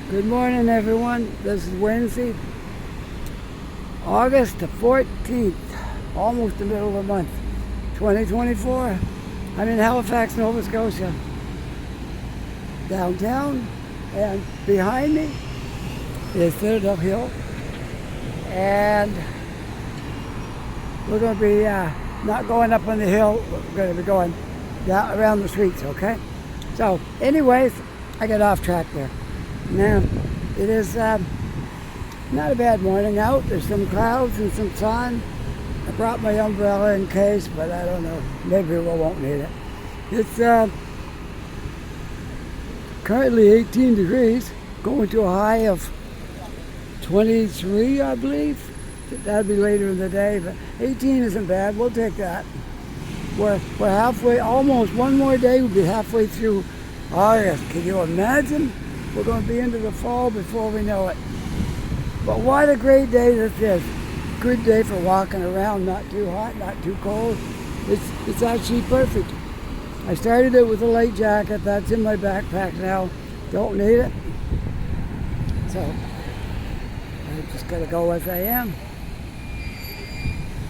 Good morning, everyone. This is Wednesday, August the 14th, almost the middle of the month, 2024. I'm in Halifax, Nova Scotia, downtown, and behind me is Citadel Hill, and we're going to be not going up on the hill, we're going to be going down around the streets, okay? So, anyways, I got off track there. Now, it is not a bad morning out. There's some clouds and some sun. I brought my umbrella in case, but I don't know. Maybe we won't need it. It's currently 18 degrees, going to a high of 23, I believe. That'll be later in the day, but 18 isn't bad. We'll take that. We're halfway, almost one more day, we'll be halfway through August. Can you imagine? We're going to be into the fall before we know it. But what a great day this is. Good day for walking around, not too hot, not too cold. It's actually perfect. I started it with a light jacket. That's in my backpack now. Don't need it. So, I'm just going to go as I am.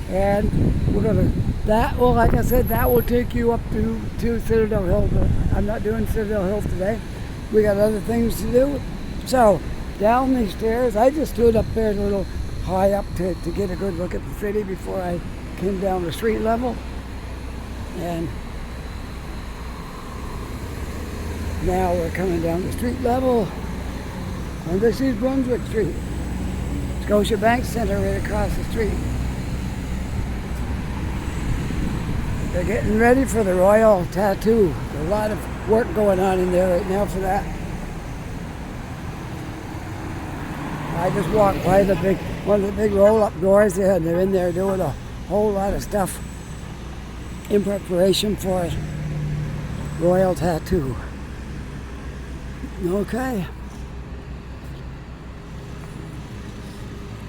And we're going to, like I said, that will take you up to Citadel Hill. But I'm not doing Citadel Hill today. We got other things to do. So, down these stairs, I just stood up there a little high up to get a good look at the city before I came down to street level. And now we're coming down to street level. And this is Brunswick Street. Scotia Bank Center right across the street. They're getting ready for the Royal Tattoo. There's a lot of work going on in there right now for that. I just walked by one of the big roll-up doors there, and they're in there doing a whole lot of stuff in preparation for Royal Tattoo. Okay.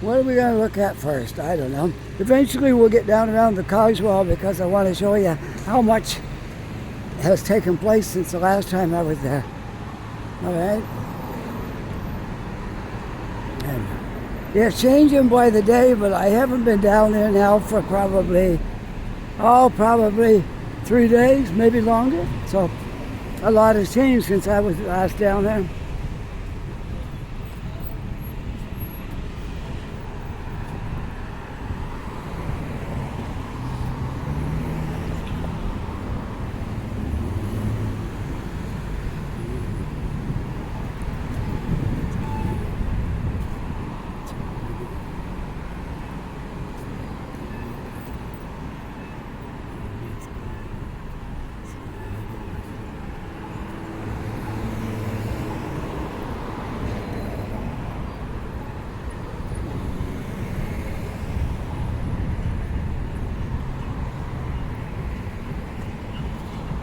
What are we going to look at first? I don't know. Eventually we'll get down around the Cogswell because I want to show you how much has taken place since the last time I was there. All right? And it's changing by the day, but I haven't been down there now for probably 3 days, maybe longer. So a lot has changed since I was last down there.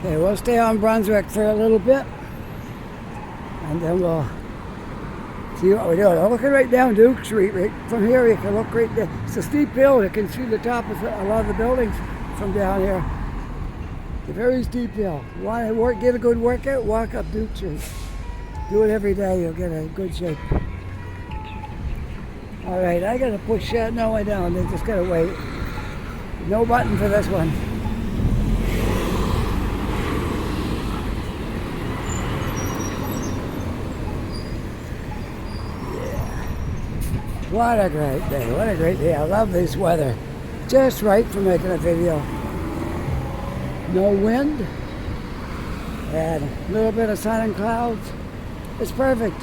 Okay, we'll stay on Brunswick for a little bit, and then we'll see what we're doing. I'm looking right down Duke Street. Right from here, you can look right there. It's a steep hill. You can see the top of a lot of the buildings from down here. It's a very steep hill. You want to get a good workout? Walk up Duke Street. Do it every day. You'll get a good shape. All right, I got to push that. No, I don't. I just got to wait. No button for this one. What a great day, what a great day. I love this weather. Just right for making a video. No wind, and a little bit of sun and clouds. It's perfect.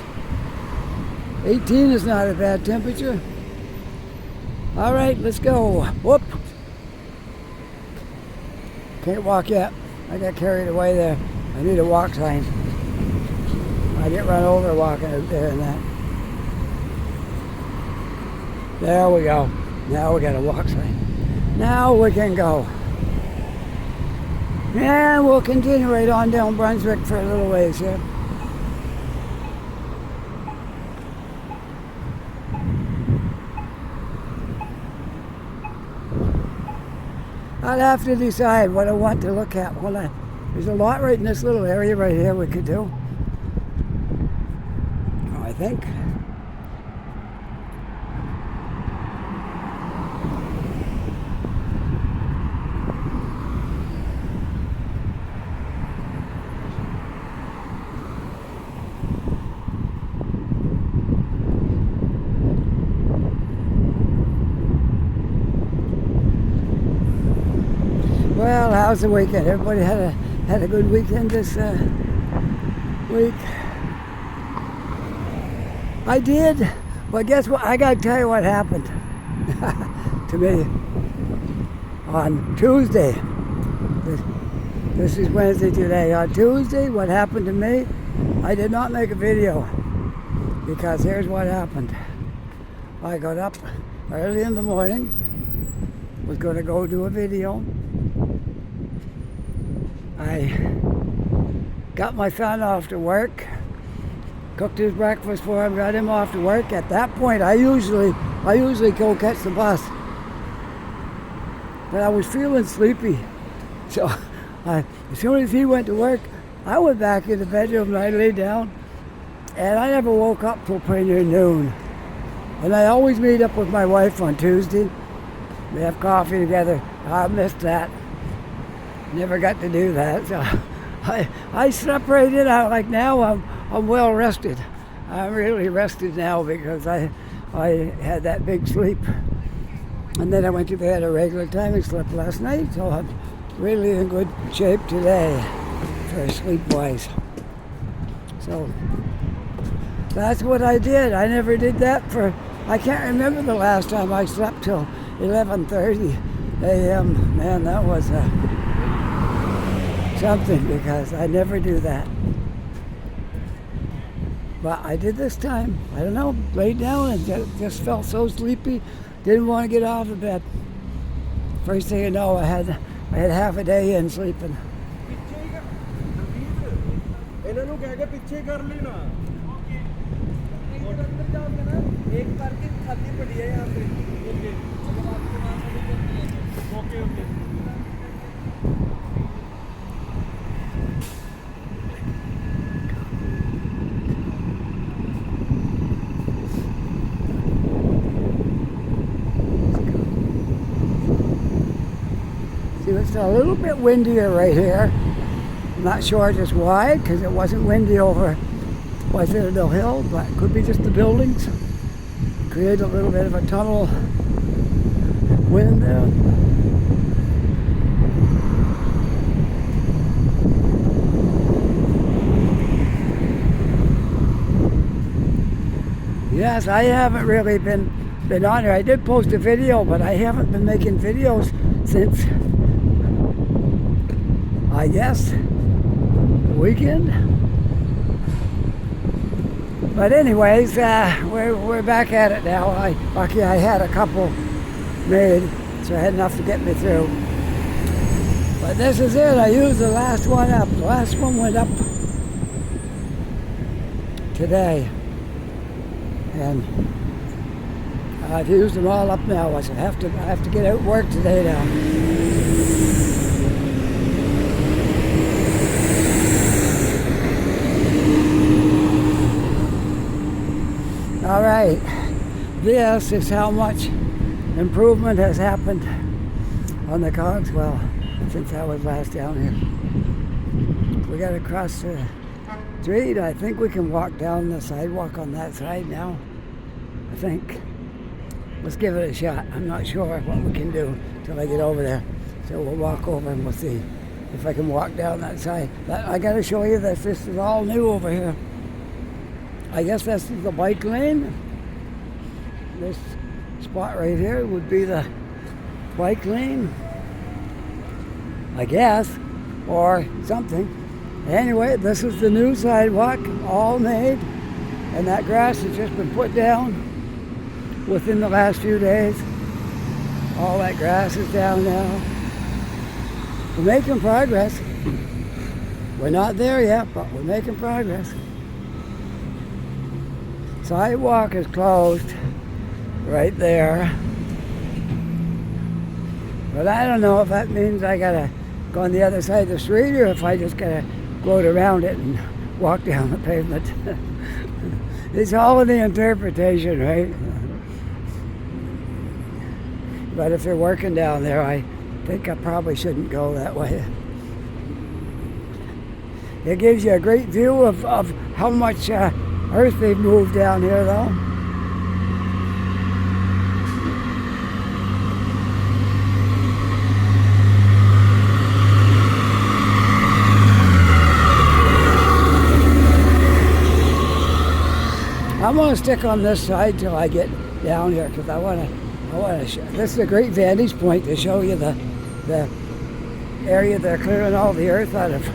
18 is not a bad temperature. All right, let's go. Whoop. Can't walk yet. I got carried away there. I need a walk sign. I get run over walking out there and that. There we go. Now we got a walk sign. Now we can go. And we'll continue right on down Brunswick for a little ways here. I'll have to decide what I want to look at. There's a lot right in this little area right here we could do. I think. Well, how's the weekend? Everybody had a good weekend this week. I did, but guess what? I got to tell you what happened to me on Tuesday. This is Wednesday today. On Tuesday, what happened to me? I did not make a video because here's what happened. I got up early in the morning, was going to go do a video. I got my son off to work, cooked his breakfast for him, got him off to work. At that point, I usually go catch the bus, but I was feeling sleepy, so as soon as he went to work, I went back in the bedroom and I lay down, and I never woke up till pretty near noon. And I always meet up with my wife on Tuesday. We have coffee together. I missed that. Never got to do that. So I slept right in. Like now I'm well rested. I'm really rested now because I had that big sleep. And then I went to bed at a regular time and slept last night. So I'm really in good shape today for sleep-wise. So that's what I did. I never did that I can't remember the last time I slept till 11:30 a.m. Man, that was something because I never do that. But I did this time. I don't know, laid down and just felt so sleepy, didn't want to get out of bed. First thing you know, I had half a day in sleeping. See, it's a little bit windier right here. I'm not sure just why, because it wasn't windy over by Citadel Hill, but it could be just the buildings. Create a little bit of a tunnel wind there. Yes, I haven't really been on here. I did post a video, but I haven't been making videos since, I guess, the weekend. But anyways, we're back at it now. Lucky I had a couple made, so I had enough to get me through. But this is it. I used the last one up. The last one went up today. And I've used them all up now. I have to get out work today now. All right, this is how much improvement has happened on the Cogswell since I was last down here. We got to cross the street. I think we can walk down the sidewalk on that side now. I think. Let's give it a shot. I'm not sure what we can do till I get over there. So we'll walk over and we'll see if I can walk down that side. I got to show you this. This is all new over here. I guess that's the bike lane. This spot right here would be the bike lane, I guess, or something. Anyway, this is the new sidewalk, all made, and that grass has just been put down within the last few days. All that grass is down now. We're making progress. We're not there yet, but we're making progress. Sidewalk is closed right there. But I don't know if that means I gotta go on the other side of the street or if I just gotta float around it and walk down the pavement. It's all in the interpretation, right? But if you're working down there, I think I probably shouldn't go that way. It gives you a great view of how much earth they've moved down here, though. I'm going to stick on this side till I get down here because I want to show. This is a great vantage point to show you the area they're clearing all the earth out of.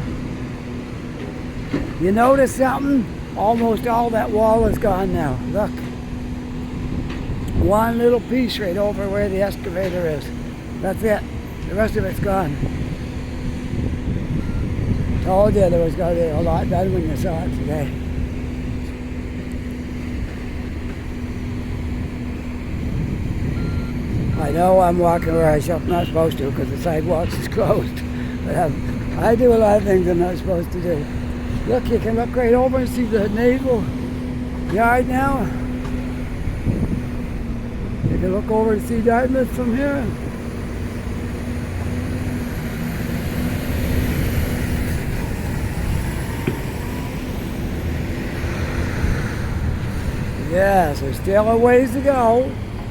You notice something? Almost all that wall is gone now. Look. One little piece right over where the excavator is. That's it. The rest of it's gone. Told you there was going to be a lot done when you saw it today. I know I'm walking where I'm not supposed to because the sidewalks is closed. But I do a lot of things I'm not supposed to do. Look, you can look right over and see the naval yard now. You can look over and see Dartmouth from here. Yes, there's still a ways to go.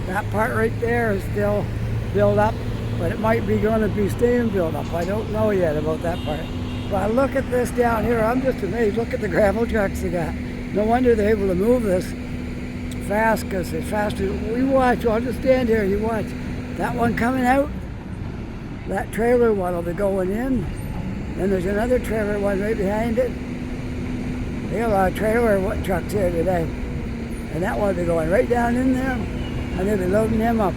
That part right there is still built up, but it might be going to be staying built up. I don't know yet about that part. But look at this down here. I'm just amazed. Look at the gravel trucks they got. No wonder they're able to move this fast because it's faster. We watch. I'll just stand here. You watch. That one coming out. That trailer one will be going in. Then there's another trailer one right behind it. They got a lot of trailer trucks here today. And that one will be going right down in there. And they'll be loading them up.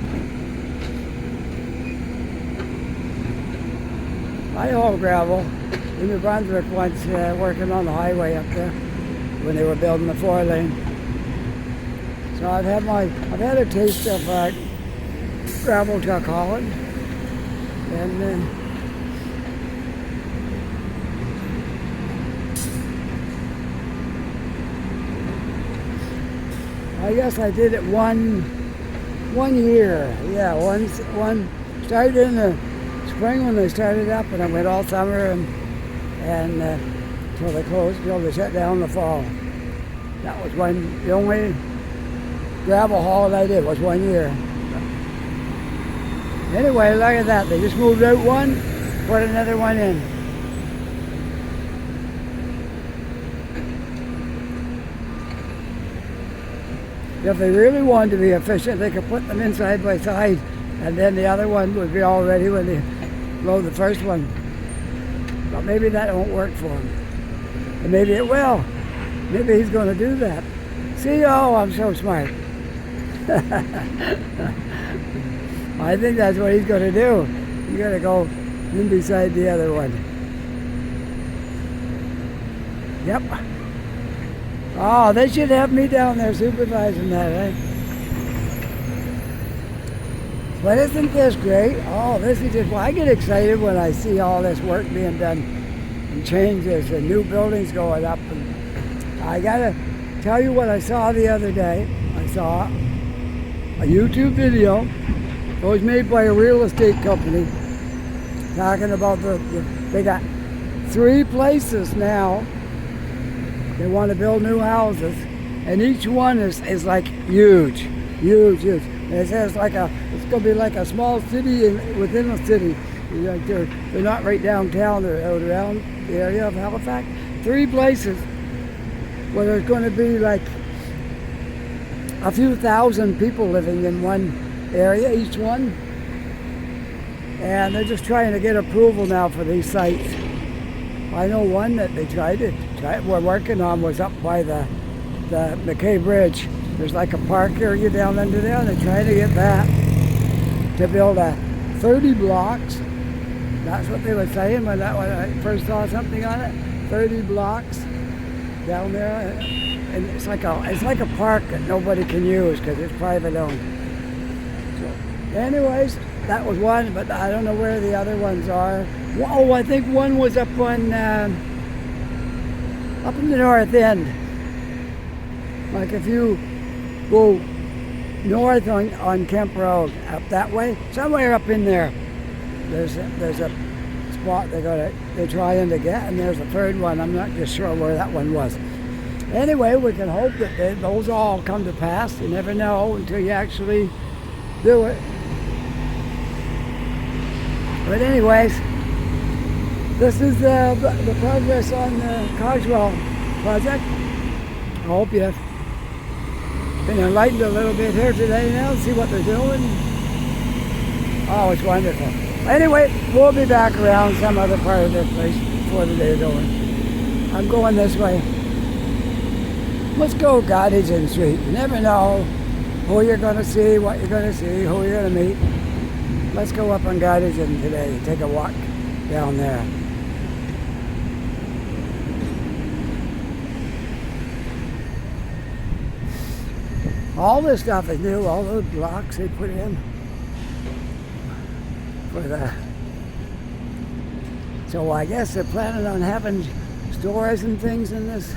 I haul gravel in New Brunswick once, working on the highway up there when they were building the 4-lane. So I've had a taste of gravel truck hauling, and I guess I did it one year. Yeah, one started in the spring when they started up, and I went all summer and till they closed, till they shut down in the fall. That was the only gravel haul I did was 1 year. Anyway, look at that. They just moved out one, put another one in. If they really wanted to be efficient, they could put them in side by side, and then the other one would be all ready when they load the first one. But maybe that won't work for him. And maybe it will. Maybe he's going to do that. See, oh, I'm so smart. I think that's what he's going to do. He's going to go in beside the other one. Yep. Oh, they should have me down there supervising that, eh? But isn't this great? Oh, this is just, well, I get excited when I see all this work being done and changes and new buildings going up. And I gotta tell you what I saw the other day. I saw a YouTube video. It was made by a real estate company talking about they got 3 places now. They want to build new houses, and each one is like huge. It says it's going to be like a small city within a city. Like they're not right downtown, they're out around the area of Halifax. 3 places where there's going to be like a few thousand people living in one area, each one. And they're just trying to get approval now for these sites. I know one that they we're working on was up by the McKay Bridge. There's like a park area down under there, and they're trying to get that to build 30 blocks. That's what they were saying when I first saw something on it. 30 blocks down there, and it's like a park that nobody can use because it's private owned. So, anyways, that was one, but I don't know where the other ones are. Oh, I think one was up in the north end. Like if you go north on Kemp Road, up that way, somewhere up in there, there's a spot they're trying to get, and there's a third one. I'm not just sure where that one was. Anyway, we can hope that those all come to pass. You never know until you actually do it. But anyways, this is the progress on the Cogswell project. I hope you've been enlightened a little bit here today now, see what they're doing. Oh, it's wonderful. Anyway, we'll be back around some other part of this place before the day's over. I'm going this way. Let's go Gottingen Street. You never know who you're going to see, what you're going to see, who you're going to meet. Let's go up on Gottingen today, take a walk down there. All this stuff is new, all those blocks they put in for the... So I guess they're planning on having stores and things in this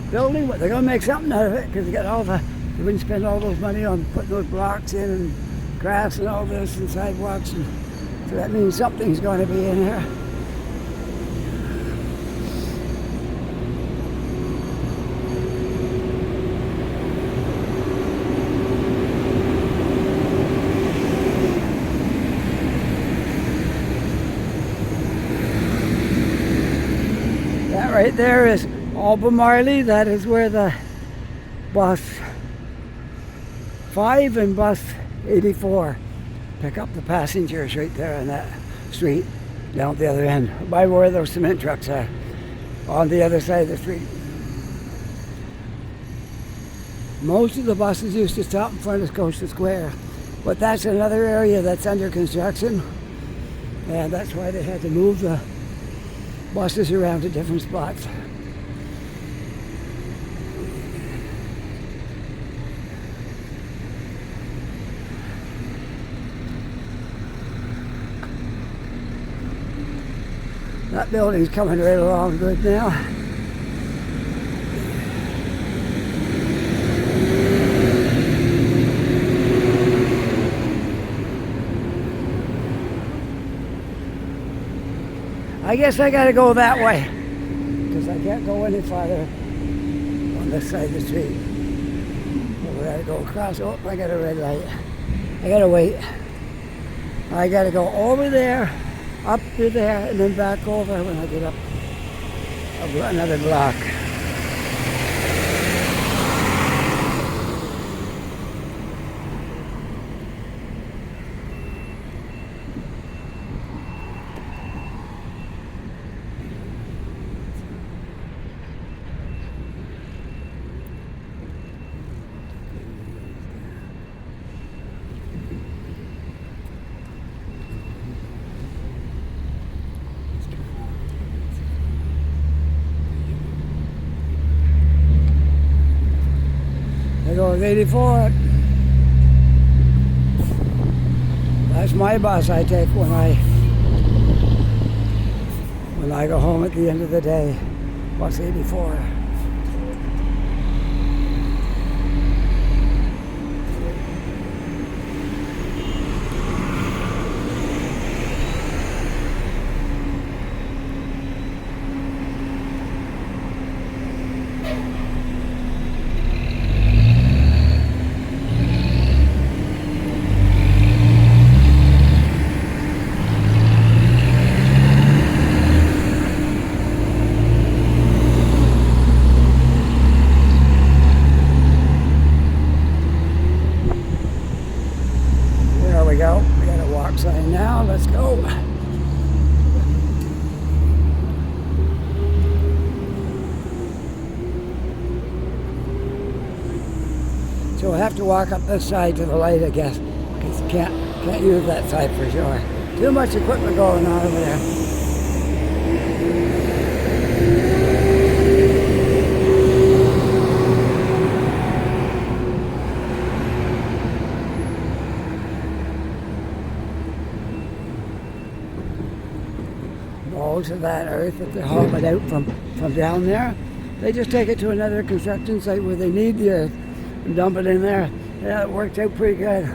building, but they're going to make something out of it because they wouldn't spend all those money on putting those blocks in and grass and all this and sidewalks, and so that means something's going to be in here. That right there is Albemarle. That is where the bus 5 and bus 84 pick up the passengers right there on that street down at the other end, by where those cement trucks are, on the other side of the street. Most of the buses used to stop in front of Scotia Square, but that's another area that's under construction, and that's why they had to move the buses around to different spots. That building's coming right along good now. I guess I gotta go that way because I can't go any farther on this side of the street. So we gotta go across. Oh, I got a red light. I gotta wait. I gotta go over there, up to there, and then back over when I get up another block. There goes 84. That's my bus I take when I go home at the end of the day. Bus 84. We got a walk sign now. Let's go. So we'll have to walk up this side to the light, I guess, because you can't use that side for sure. Too much equipment going on over there. Most of that earth that they're hauling out from down there They just take it to another construction site where they need the earth and dump it in there. Yeah, it worked out pretty good.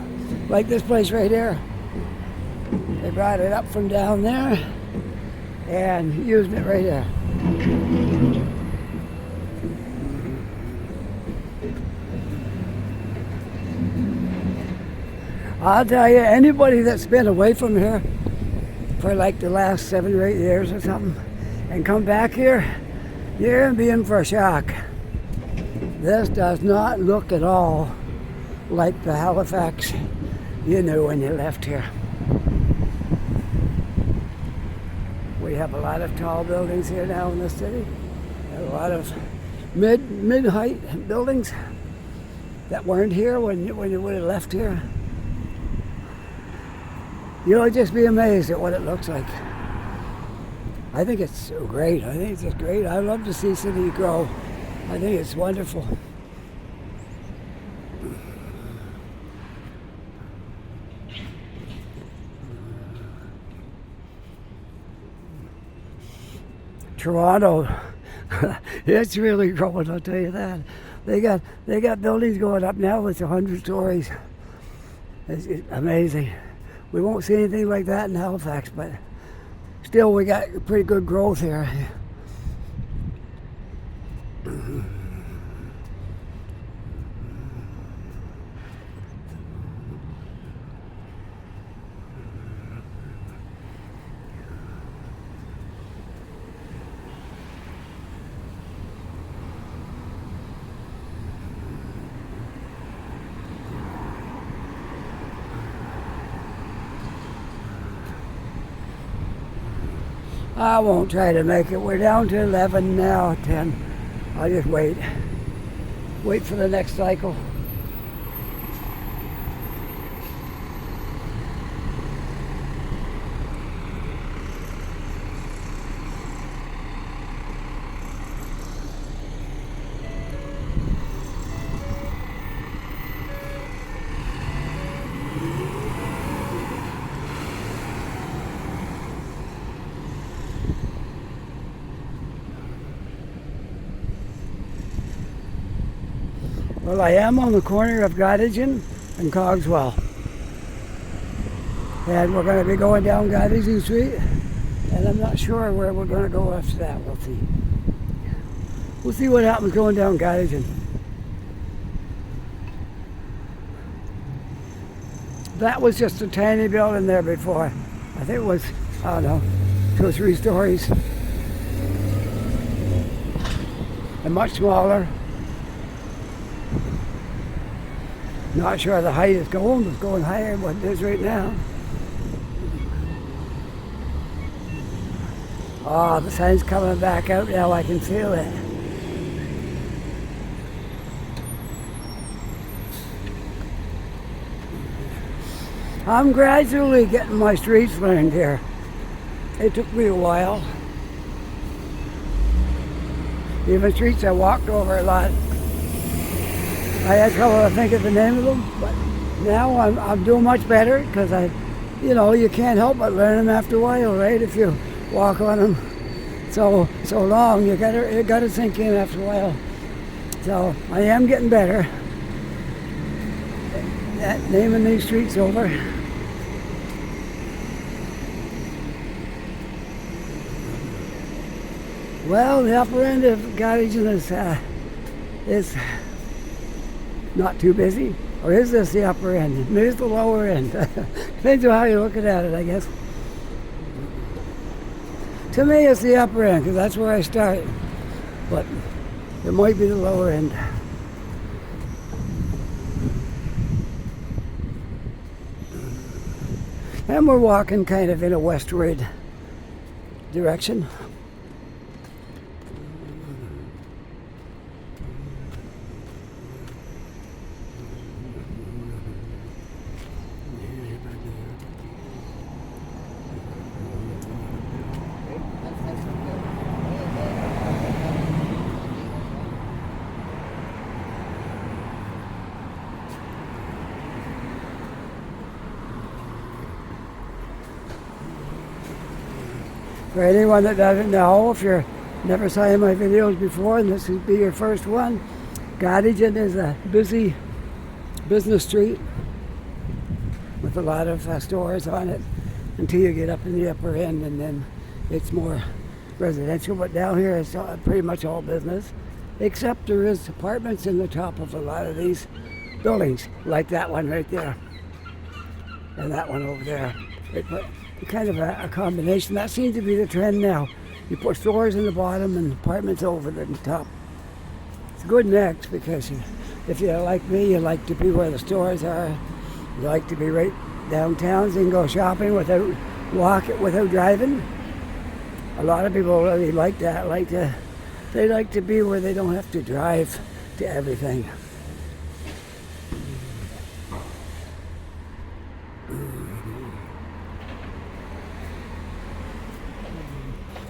Like this place right here. They brought it up from down there and used it right there. I'll tell you, anybody that's been away from here for like the last 7 or 8 years or something and come back here, you're going to be in for a shock. This does not look at all like the Halifax you knew when you left here. We have a lot of tall buildings here now in the city. A lot of mid-height buildings that weren't here when you would have left here. You'll just be amazed at what it looks like. I think it's so great. I think it's just great. I love to see city grow. I think it's wonderful. Toronto, it's really growing, I'll tell you that. They got buildings going up now that's 100 stories. It's amazing. We won't see anything like that in Halifax, but still we got pretty good growth here. I won't try to make it. We're down to 11 now, 10. I'll just wait. Wait for the next cycle. Well, I am on the corner of Gottingen and Cogswell. And we're going to be going down Gottingen Street. And I'm not sure where we're going to go after that. We'll see. We'll see what happens going down Gottingen. That was just a tiny building there before. I think it was, I don't know, 2 or 3 stories. And much smaller. Not sure the height is going, but it's going higher than what it is right now. Oh, the sun's coming back out now, I can feel it. I'm gradually getting my streets learned here. It took me a while. Even streets I walked over a lot. I had trouble to think of the name of them, but now I'm doing much better because you can't help but learn them after a while, right? If you walk on them so long, you gotta sink in after a while. So I am getting better at naming these streets over. Well, the upper end of Gottingen is not too busy. Or is this the upper end? Maybe it's the lower end. Depends on how you're looking at it, I guess. To me, it's the upper end, because that's where I started. But it might be the lower end. And we're walking kind of in a westward direction. For anyone that doesn't know, if you're Never saw any of my videos before, and this would be your first one. Gottingen is a busy business street with a lot of stores on it until you get up in the upper end, and then it's more residential. But down here it's pretty much all business, except there is apartments in the top of a lot of these buildings, like that one right there and that one over there. It kind of a combination. That seems to be the trend now. You put stores in the bottom and apartments over the top. It's a good mix because if you're like me, you like to be where the stores are. You like to be right downtown, so you can go shopping without driving. A lot of people really like that. They like to be where they don't have to drive to everything.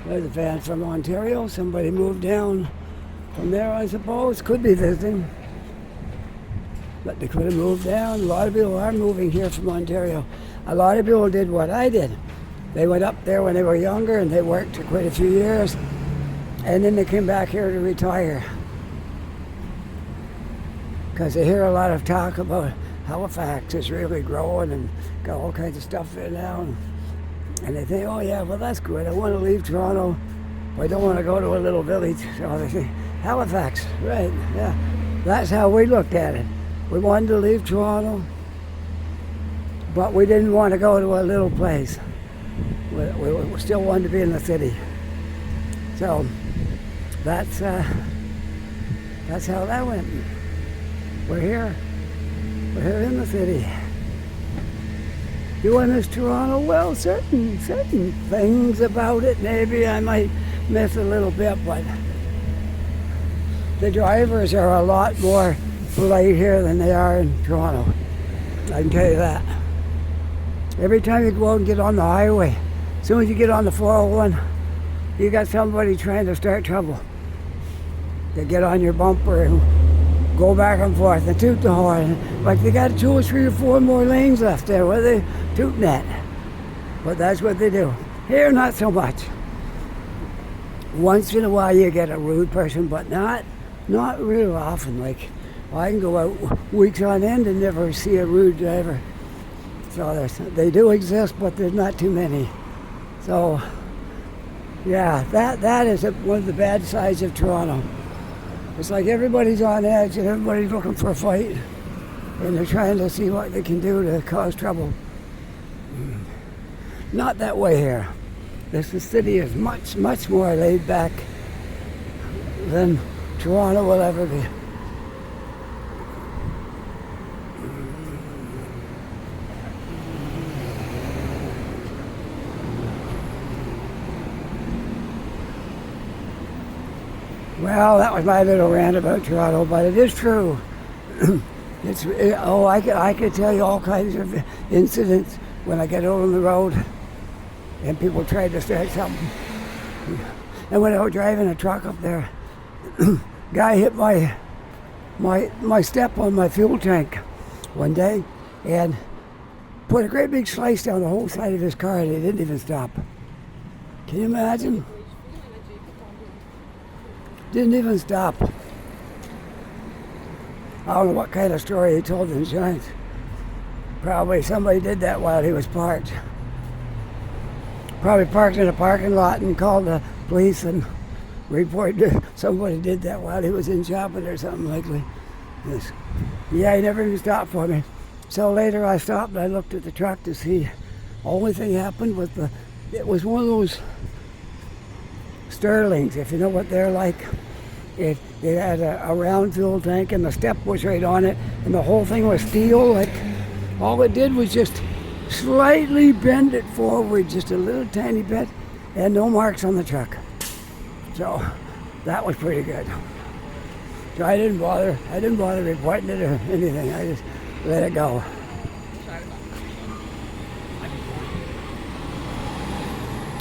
There's a van from Ontario. Somebody moved down from there, I suppose. Could be visiting. But they could have moved down. A lot of people are moving here from Ontario. A lot of people did what I did. They went up there when they were younger and they worked for quite a few years. And then they came back here to retire. Because they hear a lot of talk about Halifax is really growing and got all kinds of stuff there now. And they think, oh yeah, well that's good. I want to leave Toronto, but I don't want to go to a little village. So they say, Halifax, right, yeah. That's how we looked at it. We wanted to leave Toronto, but we didn't want to go to a little place. We still wanted to be in the city. So that's how that went. We're here in the city. Do I miss Toronto? Well, certain things about it, maybe I might miss a little bit, but the drivers are a lot more polite here than they are in Toronto. I can tell you that. Every time you go out and get on the highway, as soon as you get on the 401, you got somebody trying to start trouble. They get on your bumper and go back and forth and toot the horn. Like they got 2 or 3 or 4 more lanes left there where they tooting at. But that's what they do. Here, not so much. Once in a while you get a rude person, but not real often. Like I can go out weeks on end and never see a rude driver. So they do exist, but there's not too many. So yeah, that is one of the bad sides of Toronto. It's like everybody's on edge and everybody's looking for a fight, and they're trying to see what they can do to cause trouble. Not that way here. The city is much more laid back than Toronto will ever be. Well, that was my little rant about Toronto, but it is true. I could tell you all kinds of incidents when I get out on the road and people try to start something. And when I was driving a truck up there, guy hit my step on my fuel tank one day and put a great big slice down the whole side of his car, and he didn't even stop. Can you imagine? Didn't even stop. I don't know what kind of story he told the insurance. Probably somebody did that while he was parked. Probably parked in a parking lot and called the police and reported somebody did that while he was in shopping or something likely. Yes. Yeah, he never even stopped for me. So later I stopped and I looked at the truck to see. Only thing happened was it was one of those Sterlings, if you know what they're like. It had a round fuel tank and the step was right on it, and the whole thing was steel. Like all it did was just slightly bend it forward, just a little tiny bit, and no marks on the truck. So that was pretty good. So I didn't bother reporting it or anything. I just let it go.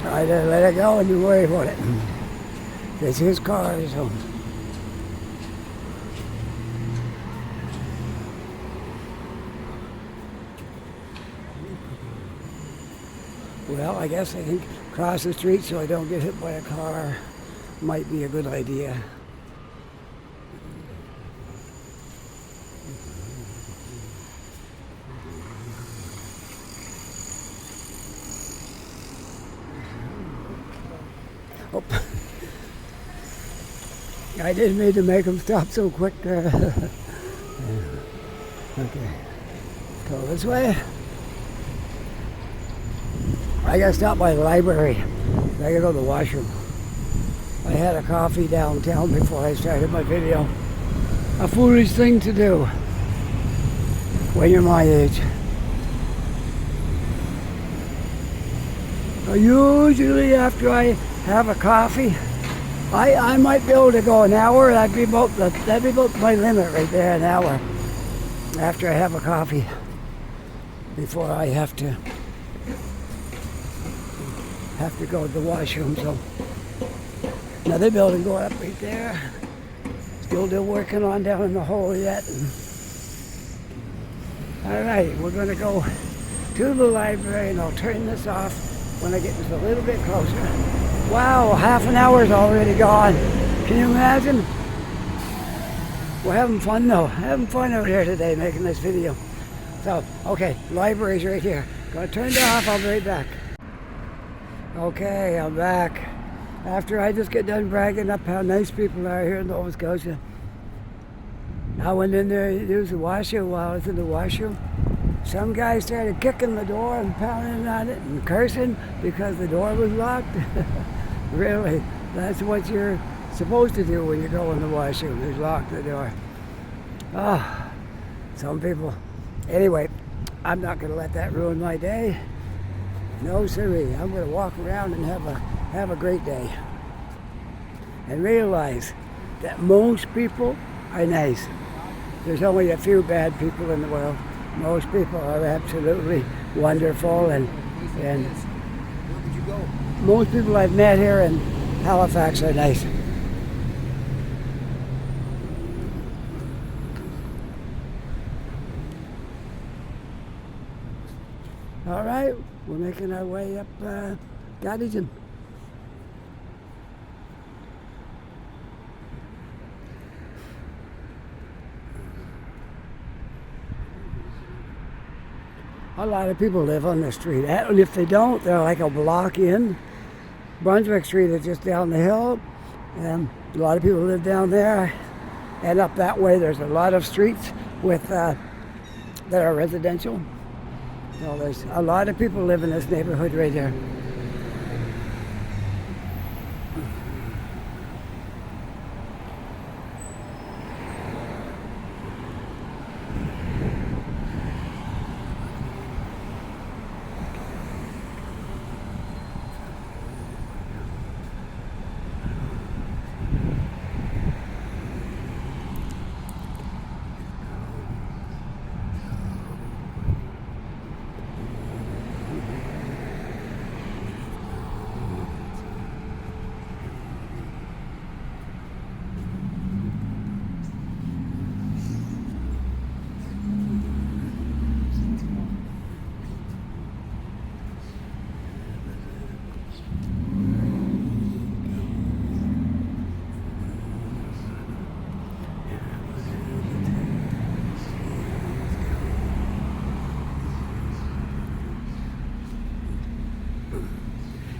I just let it go and didn't worry about it. It's his car, so. Well, I guess I can cross the street so I don't get hit by a car. might be a good idea. Oh. I didn't mean to make them stop so quick. Okay, go this way. I gotta stop by the library. I gotta go to the washroom. I had a coffee downtown before I started my video. A foolish thing to do when you're my age. Usually after I have a coffee, I might be able to go an hour. That'd be about my limit right there, an hour. After I have a coffee, before I have to go to the washroom. So another building going up right there. Still working on down in the hole yet. All right, we're going to go to the library, and I'll turn this off when I get just a little bit closer. Wow, half an hour's already gone. Can you imagine? We're having fun though. Having fun out here today making this video. So, okay, library's right here. Gonna turn it off, I'll be right back. Okay, I'm back. After I just get done bragging up how nice people are here in Nova Scotia. I went in there to use the washroom. While I was in the washroom, some guy started kicking the door and pounding on it and cursing because the door was locked. Really, that's what you're supposed to do when you go in the washroom, is lock the door. Ah, some people. Anyway, I'm not going to let that ruin my day. No siree. I'm going to walk around and have a great day. And realize that most people are nice. There's only a few bad people in the world. Most people are absolutely wonderful, and most people I've met here in Halifax are nice. All right, we're making our way up Gottingen. A lot of people live on the street, and if they don't, they're like a block in. Brunswick Street is just down the hill, and a lot of people live down there. And up that way, there's a lot of streets with that are residential. So there's a lot of people live in this neighborhood right here.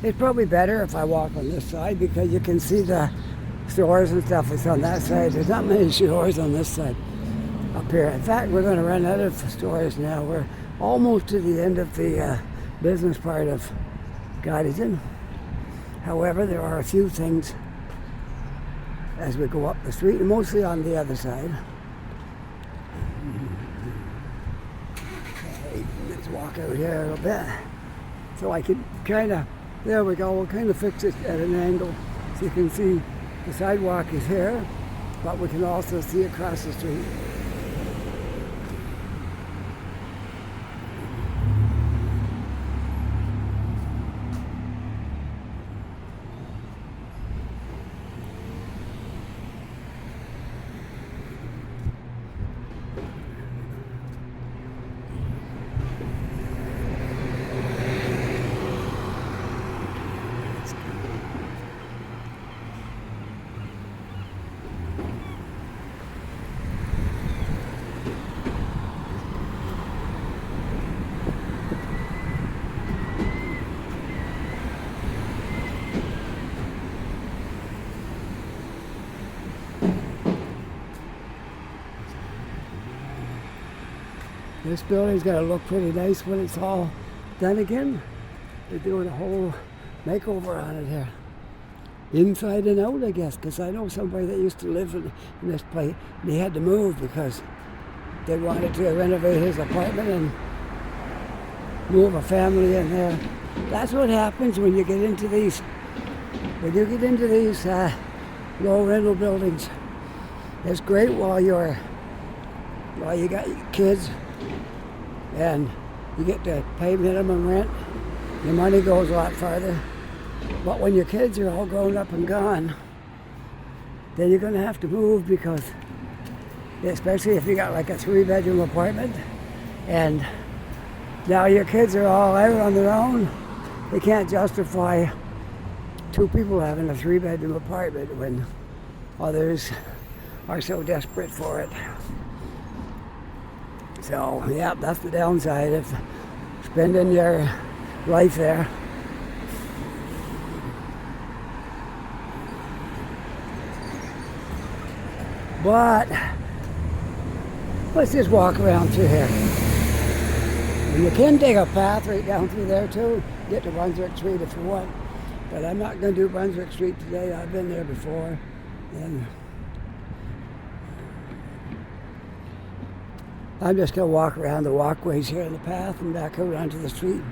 It's probably better if I walk on this side because you can see the stores and stuff. It's on that side. There's not many stores on this side up here. In fact, we're going to run out of stores now. We're almost to the end of the business part of Gottingen. However, there are a few things as we go up the street, mostly on the other side. Okay, let's walk out here a little bit so I can kind of. There we go, we'll kind of fix it at an angle so you can see the sidewalk is here, but we can also see across the street. This building's gonna look pretty nice when it's all done again. They're doing a whole makeover on it here. Inside and out, I guess, because I know somebody that used to live in this place, and he had to move because they wanted to renovate his apartment and move a family in there. That's what happens when you get into these, low rental buildings. It's great while you got kids and you get to pay minimum rent. Your money goes a lot farther. But when your kids are all grown up and gone, then you're going to have to move, because especially if you got like a 3-bedroom apartment and now your kids are all out on their own, they can't justify 2 people having a 3-bedroom apartment when others are so desperate for it. So, yeah, that's the downside of spending your life there. But let's just walk around through here. And you can take a path right down through there too, get to Brunswick Street if you want. But I'm not going to do Brunswick Street today. I've been there before. And I'm just going to walk around the walkways here in the path and back out onto the street.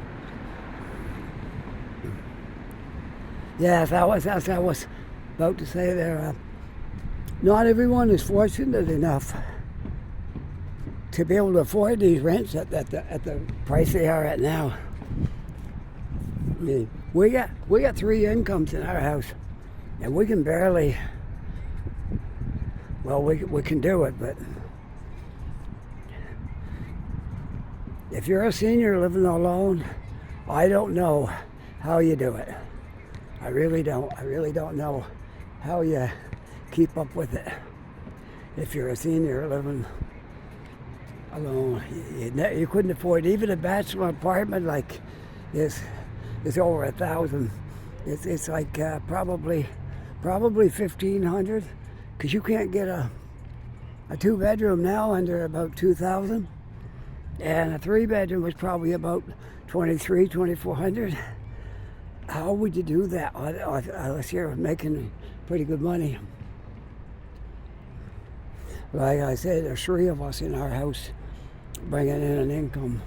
Yes, that's what I was about to say there. Not everyone is fortunate enough to be able to afford these rents at the price they are at now. I mean, we got 3 incomes in our house, and we can barely. Well, we can do it, but if you're a senior living alone, I don't know how you do it. I really don't. I really don't know how you keep up with it. If you're a senior living alone, you couldn't afford even a bachelor apartment like this. It's over $1,000. It's like probably $1,500, because you can't get a 2-bedroom now under about $2,000, and a 3-bedroom was probably about $2,400. How would you do that unless you're making pretty good money? Like I said, there's 3 of us in our house bringing in an income.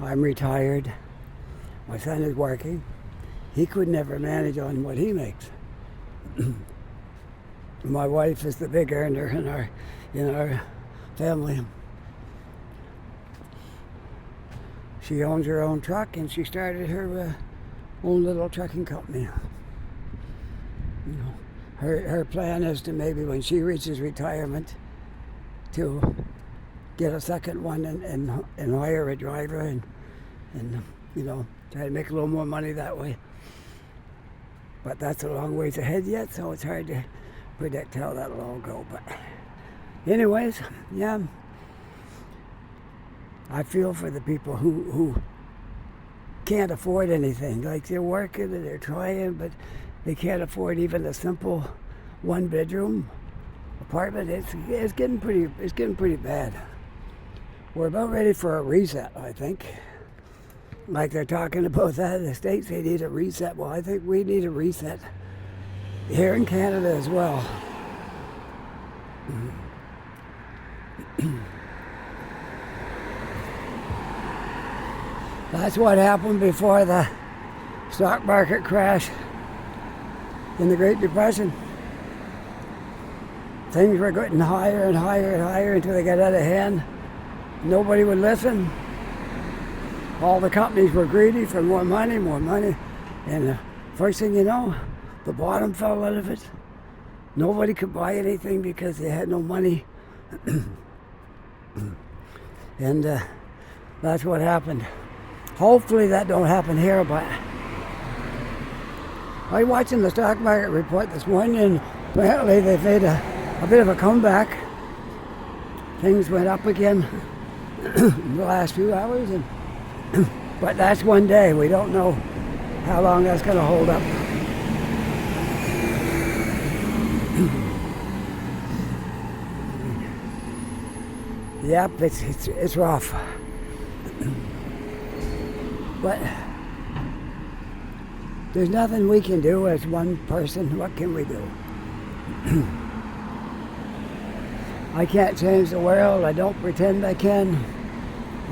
I'm retired. My son is working. He could never manage on what he makes. My wife is the big earner in our family. She owns her own truck, and she started her own little trucking company. You know, her plan is to maybe when she reaches retirement to get a second one and hire a driver and you know, try to make a little more money that way. But that's a long ways ahead yet, so it's hard to predict how that'll all go. But anyways, yeah, I feel for the people who can't afford anything. Like, they're working and they're trying, but they can't afford even a simple 1-bedroom apartment. It's getting pretty bad. We're about ready for a reset, I think. Like they're talking about that in the States, they need a reset. Well, I think we need a reset here in Canada as well. That's what happened before the stock market crash in the Great Depression. Things were getting higher and higher and higher until they got out of hand. Nobody would listen. All the companies were greedy for more money, and the first thing you know, the bottom fell out of it. Nobody could buy anything because they had no money. And that's what happened. Hopefully that don't happen here, but I was watching the stock market report this morning, and apparently they've made a bit of a comeback. Things went up again in the last few hours, but that's one day. We don't know how long that's going to hold up. Yep, it's rough. But there's nothing we can do as one person. What can we do? I can't change the world. I don't pretend I can.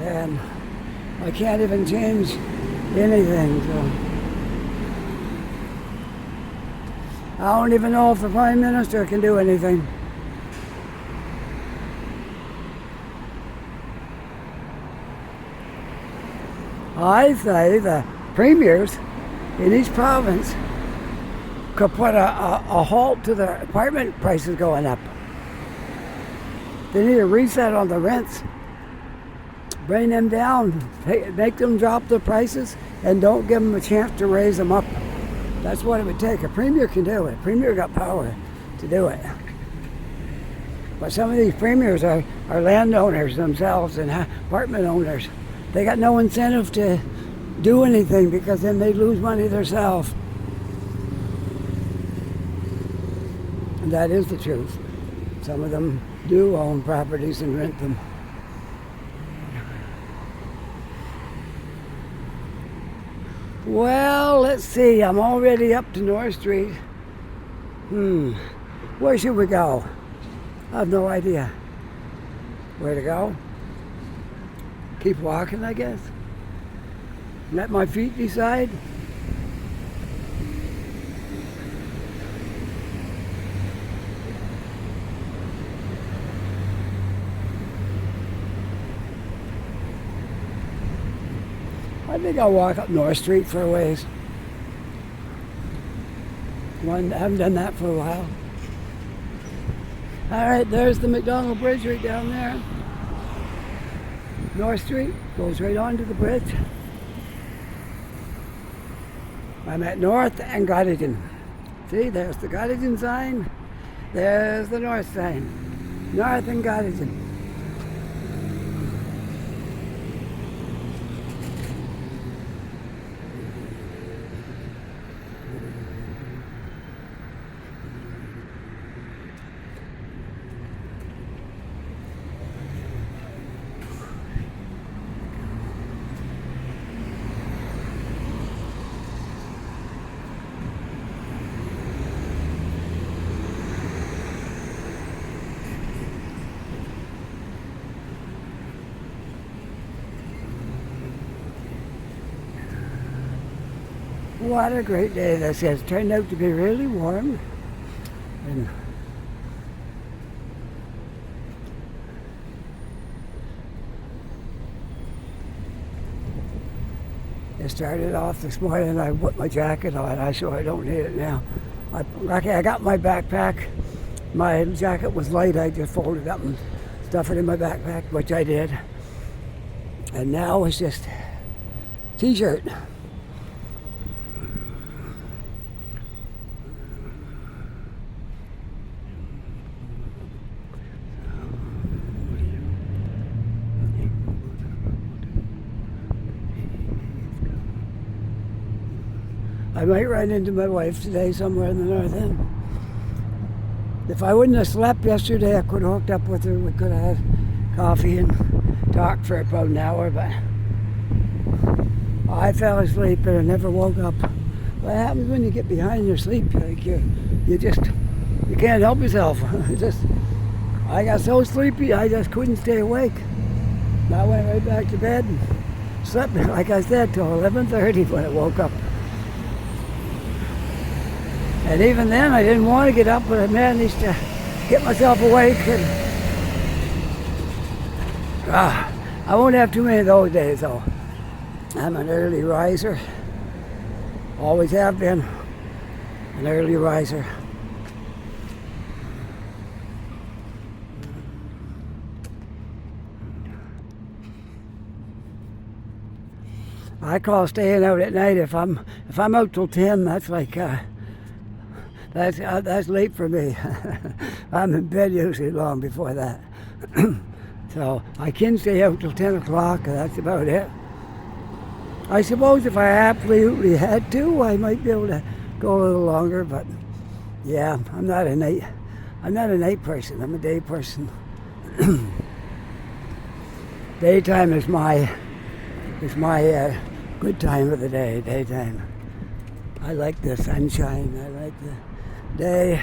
And I can't even change anything. So I don't even know if the Prime Minister can do anything. I say the premiers in each province could put a halt to the apartment prices going up. They need a reset on the rents. Bring them down, make them drop the prices, and don't give them a chance to raise them up. That's what it would take. A premier can do it. A premier got power to do it. But some of these premiers are landowners themselves and apartment owners. They got no incentive to do anything because then they lose money themselves. And that is the truth. Some of them do own properties and rent them. Well, let's see. I'm already up to North Street. Where should we go? I have no idea. Where to go? Keep walking, I guess. Let my feet decide. I think I'll walk up North Street for a ways. I haven't done that for a while. All right, there's the McDonald Bridge right down there. North Street goes right onto the bridge. I'm at North and Gottingen. See, there's the Gottingen sign. There's the North sign. North and Gottingen. What a great day this is. Turned out to be really warm. And it started off this morning. I put my jacket on. I don't need it now. I got my backpack. My jacket was light. I just folded it up and stuffed it in my backpack, which I did. And now it's just t-shirt. I might run into my wife today somewhere in the north end. If I wouldn't have slept yesterday, I could have hooked up with her. We could have had coffee and talked for about an hour, but I fell asleep and I never woke up. What happens when you get behind your sleep? Like you can't help yourself. I got so sleepy, I just couldn't stay awake. I went right back to bed and slept, like I said, till 11:30 when I woke up. And even then, I didn't want to get up, but I managed to get myself awake. And I won't have too many of those days, though. I'm an early riser. Always have been an early riser. I call staying out at night if I'm out till 10. That's like. That's late for me. I'm in bed usually long before that. So I can stay out till 10 o'clock, and that's about it. I suppose if I absolutely had to, I might be able to go a little longer, but yeah, I'm not a night person. I'm a day person. Daytime is my good time of the day. Daytime. I like the sunshine. I like the day.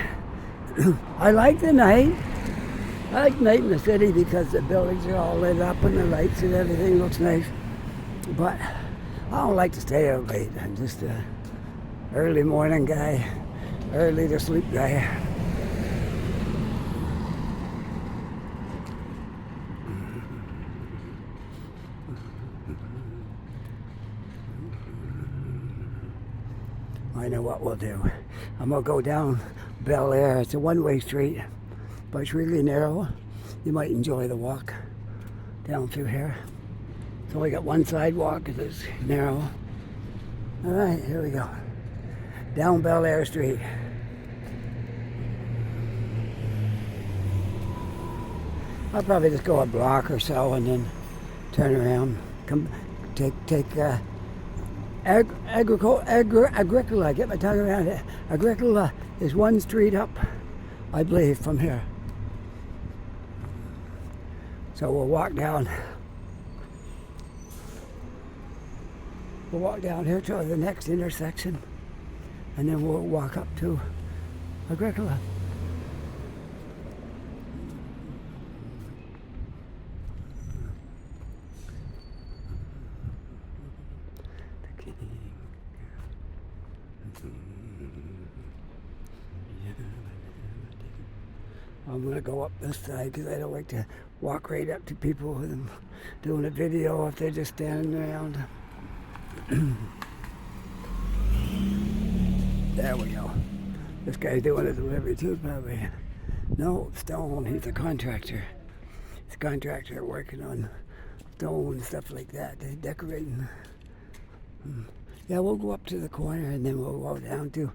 I like the night. I like night in the city because the buildings are all lit up and the lights and everything looks nice. But I don't like to stay out late. I'm just a early morning guy, early to sleep guy. I know what we'll do. I'm gonna go down Bel Air. It's a one-way street, but it's really narrow. You might enjoy the walk down through here. It's only got one sidewalk because it's narrow. All right, here we go. Down Bel Air Street. I'll probably just go a block or so and then turn around. Come take Agricola, get my tongue around it. Agricola is one street up, I believe, from here. So we'll walk down. We'll walk down here to the next intersection, and then we'll walk up to Agricola. I'm going to go up this side because I don't like to walk right up to people with them doing a video if they're just standing around. There we go. This guy's doing a delivery too, probably. No, stone. He's a contractor. He's a contractor working on stone and stuff like that. They're decorating. Yeah, we'll go up to the corner and then we'll go down to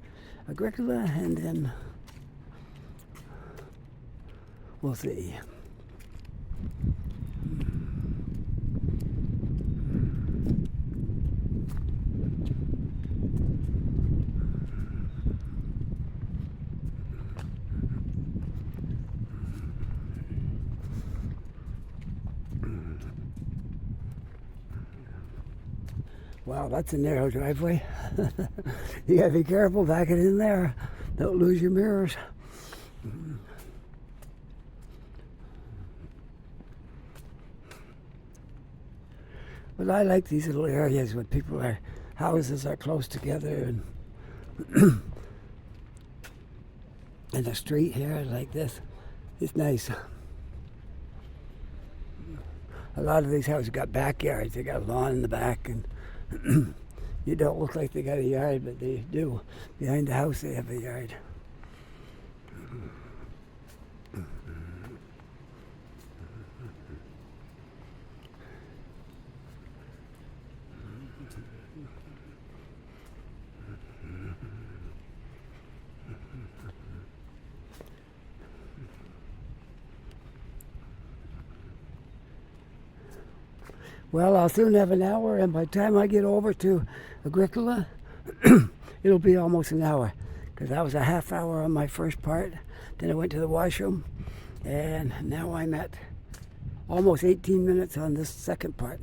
Agricola and then we'll see. Wow, that's a narrow driveway. You gotta be careful backing in there. Don't lose your mirrors. But I like these little areas where houses are close together and and a street here like this. It's nice. A lot of these houses got backyards. They got a lawn in the back and you don't look like they got a yard, but they do. Behind the house they have a yard. Well, I'll soon have an hour, and by the time I get over to Agricola, it'll be almost an hour, because that was a half hour on my first part. Then I went to the washroom, and now I'm at almost 18 minutes on this second part.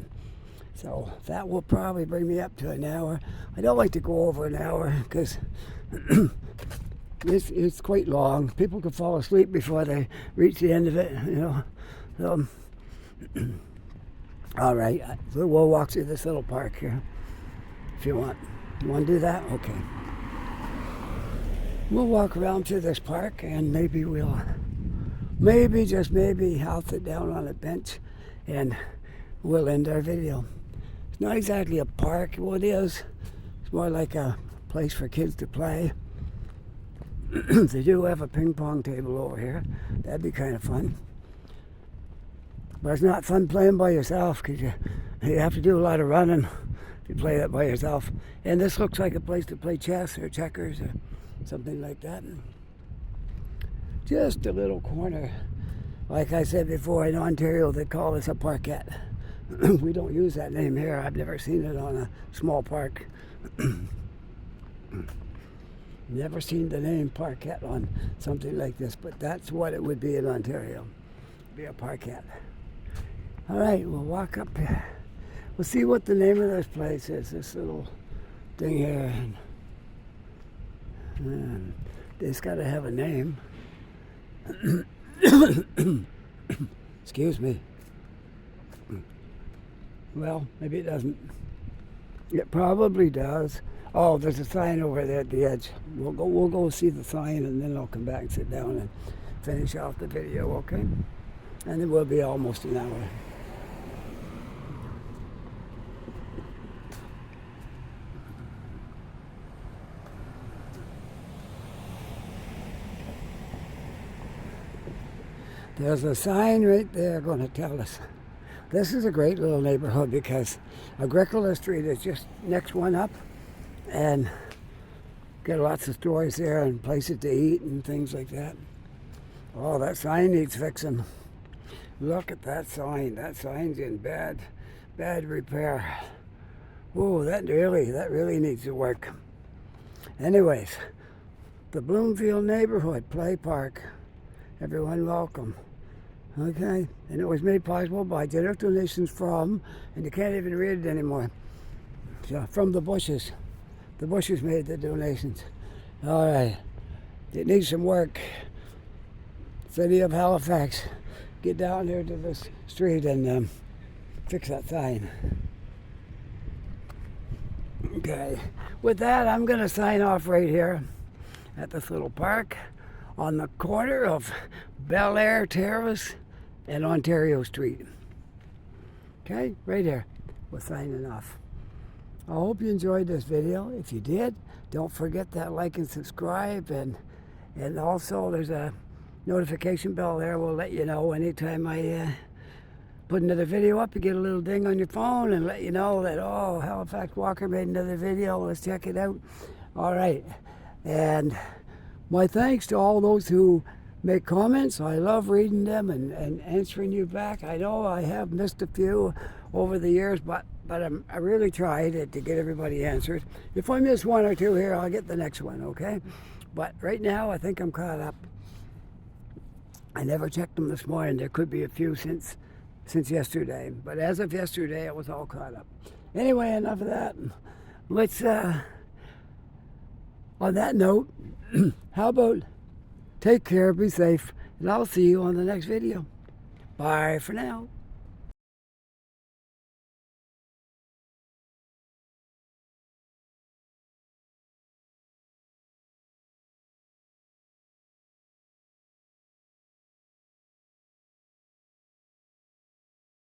So that will probably bring me up to an hour. I don't like to go over an hour, because it's quite long. People could fall asleep before they reach the end of it, you know. So, all right, so we'll walk through this little park here, if you want. You want to do that? Okay. We'll walk around through this park, and maybe just maybe, I'll sit down on a bench, and we'll end our video. It's not exactly a park. Well, it is. It's more like a place for kids to play. They do have a ping pong table over here. That'd be kind of fun. But it's not fun playing by yourself because you have to do a lot of running if you play that by yourself. And this looks like a place to play chess or checkers or something like that. Just a little corner. Like I said before, in Ontario they call this a parkette. We don't use that name here. I've never seen it on a small park. Never seen the name parkette on something like this, but that's what it would be in Ontario. It'd be a parkette. All right, we'll walk up here. We'll see what the name of this place is, this little thing here. And it's got to have a name. Excuse me. Well, maybe it doesn't. It probably does. Oh, there's a sign over there at the edge. We'll go see the sign, and then I'll come back and sit down and finish off the video, okay? And it will be almost an hour. There's a sign right there going to tell us. This is a great little neighborhood because Gottingen Street is just next one up, and got lots of stores there and places to eat and things like that. Oh, that sign needs fixing. Look at that sign. That sign's in bad repair. Oh, that really needs to work. Anyways, the Bloomfield neighborhood play park. Everyone welcome. Okay, and it was made possible by direct donations from, and you can't even read it anymore, so from the Bushes. The Bushes made the donations. All right, it needs some work. City of Halifax, get down here to this street and fix that sign. Okay, with that, I'm going to sign off right here at this little park on the corner of Bel Air Terrace and Ontario Street. Okay, right here. We're signing off. I hope you enjoyed this video. If you did, don't forget that like and subscribe, and also there's a notification bell there. Will let you know anytime I put another video up. You get a little ding on your phone and let you know that, oh, Halifax Walker made another video. Let's check it out. All right, and my thanks to all those who make comments. I love reading them and answering you back. I know I have missed a few over the years, but I really tried to get everybody answered. If I miss one or two here, I'll get the next one, okay? But right now, I think I'm caught up. I never checked them this morning. There could be a few since yesterday, but as of yesterday, it was all caught up. Anyway, enough of that. Let's, on that note, how about take care, be safe, and I'll see you on the next video. Bye for now.